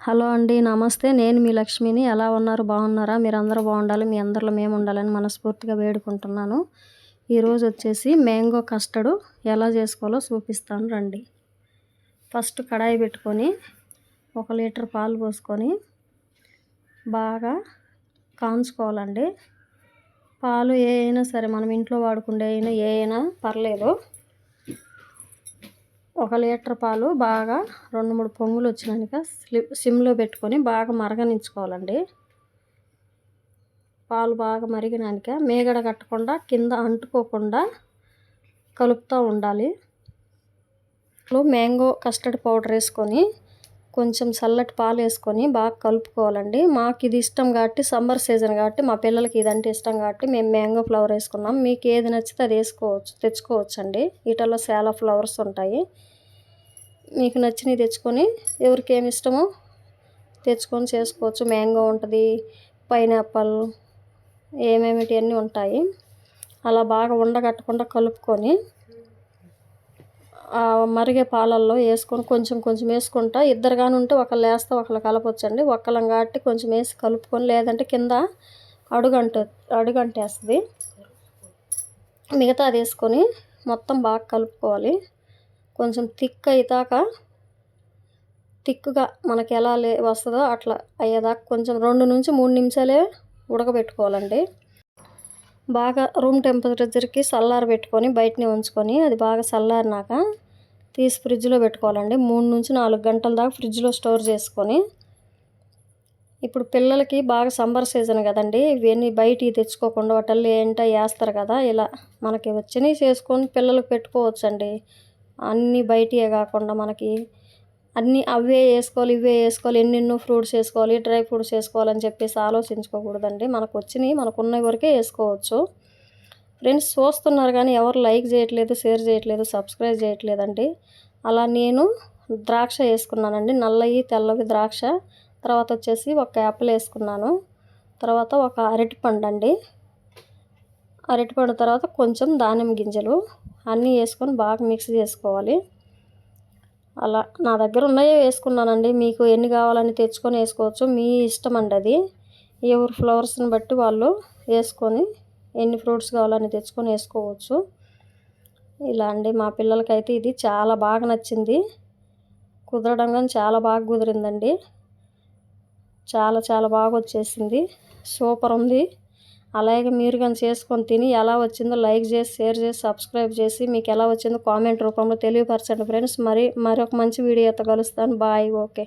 Hello అండి, నమస్తే. నేను మీ లక్ష్మిని. ఎలా ఉన్నారు? బాగున్నారా? మీరందరూ బాగుండాలి, మీ అందరిలో మేము ఉండాలని మనస్ఫూర్తిగా వేడుకుంటున్నాను. ఈరోజు వచ్చేసి మ్యాంగో కస్టర్డ్ ఎలా చేసుకోవాలో చూపిస్తాను రండి. ఫస్ట్ కడాయి పెట్టుకొని 1 లీటర్ పాలు పోసుకొని బాగా కాంచుకోవాలండి. పాలు ఏ అయినా సరే, మనం ఇంట్లో వాడుకుండే ఏ అయినా పర్లేదు. 1 లీటర్ పాలు బాగా 2-3 పొంగులు వచ్చినాక సిమ్లో పెట్టుకొని బాగా మరగనించుకోవాలండి. పాలు బాగా మరిగినాక మీగడ కట్టకుండా కింద అంటుకోకుండా కలుపుతూ ఉండాలి. మ్యాంగో కస్టర్డ్ పౌడర్ వేసుకొని కొంచెం చల్లటి పాలు వేసుకొని బాగా కలుపుకోవాలండి. మాకు ఇది ఇష్టం కాబట్టి, సమ్మర్ సీజన్ కాబట్టి, మా పిల్లలకి ఇదంటే ఇష్టం కాబట్టి మేము మ్యాంగో ఫ్లేవర్ వేసుకున్నాం. మీకు ఏది నచ్చితే అది వేసుకోవచ్చు, తెచ్చుకోవచ్చండి. వీటిల్లో చాలా ఫ్లవర్స్ ఉంటాయి. మీకు నచ్చినవి తెచ్చుకొని ఎవరికి ఏమి ఇష్టమో తెచ్చుకొని చేసుకోవచ్చు. మ్యాంగో ఉంటుంది, పైనాపిల్, ఏమేమిటి అన్నీ ఉంటాయి. అలా బాగా ఉండగట్టకుండా కలుపుకొని మరిగే పాలల్లో వేసుకొని కొంచెం కొంచెం వేసుకుంటా, ఇద్దరు కానీ ఉంటే ఒకళ్ళు వేస్తే ఒకళ్ళు కలపొచ్చండి. ఒక్కళ్ళం కాబట్టి కొంచెం వేసి కలుపుకొని, లేదంటే కింద అడుగంటేస్తుంది. మిగతా అది వేసుకొని మొత్తం బాగా కలుపుకోవాలి. కొంచెం థిక్గా మనకి ఎలా వస్తుందో అట్లా అయ్యేదాకా కొంచెం 2 నుంచి 3 నిమిషాలే ఉడకబెట్టుకోవాలండి. బాగా రూమ్ టెంపరేచర్కి చల్లారబెట్టుకొని బయటనే ఉంచుకొని, అది బాగా చల్లారినాక తీసి ఫ్రిడ్జ్లో పెట్టుకోవాలండి. 3 నుంచి 4 గంటల దాకా ఫ్రిడ్జ్లో స్టోర్ చేసుకొని, ఇప్పుడు పిల్లలకి బాగా సమ్మర్ సీజన్ కదండి, ఇవన్నీ బయటికి తెచ్చుకోకుండా వాటల్లో ఏంటో వేస్తారు కదా, ఇలా మనకి వచ్చినవి చేసుకొని పిల్లలకు పెట్టుకోవచ్చండి. అన్నీ బయటివే కాకుండా మనకి అన్నీ అవే వేసుకోవాలి, ఇవే వేసుకోవాలి, ఎన్నెన్నో ఫ్రూట్స్ వేసుకోవాలి, డ్రై ఫ్రూట్స్ వేసుకోవాలని చెప్పేసి ఆలోచించుకోకూడదండి. మనకు వచ్చినవి మనకున్న వరకే వేసుకోవచ్చు. ఫ్రెండ్స్ చూస్తున్నారు కానీ ఎవరు లైక్ చేయట్లేదు, షేర్ చేయట్లేదు, సబ్స్క్రైబ్ చేయట్లేదండి. అలా నేను ద్రాక్ష వేసుకున్నానండి, నల్లవి తెల్లవి ద్రాక్ష. తర్వాత వచ్చేసి ఒక యాపిల్ వేసుకున్నాను. తర్వాత ఒక అరటిపండు అండి. అరటిపండు తర్వాత కొంచెం దానిమ్మ గింజలు అన్నీ వేసుకొని బాగా మిక్స్ చేసుకోవాలి. అలా నా దగ్గర ఉన్నాయే వేసుకున్నానండి. మీకు ఎన్ని కావాలని తెచ్చుకొని వేసుకోవచ్చు, మీ ఇష్టం అండి. అది ఎవరు ఫ్లవర్స్ని బట్టి వాళ్ళు వేసుకొని ఎన్ని ఫ్రూట్స్ కావాలని తెచ్చుకొని వేసుకోవచ్చు. ఇలా అండి, మా పిల్లలకైతే ఇది చాలా బాగా నచ్చింది. కుదరడం కానీ చాలా బాగా కుదిరిందండి. చాలా చాలా బాగా వచ్చేసింది, సూపర్ ఉంది. అలాగే మీరు కానీ చేసుకొని తిని ఎలా వచ్చిందో లైక్ చేసి, షేర్ చేసి, సబ్స్క్రైబ్ చేసి, మీకు ఎలా వచ్చిందో కామెంట్ రూపంలో తెలియపరచండి ఫ్రెండ్స్. మరొక మంచి వీడియోతో కలుస్తాను. బాయ్. ఓకే.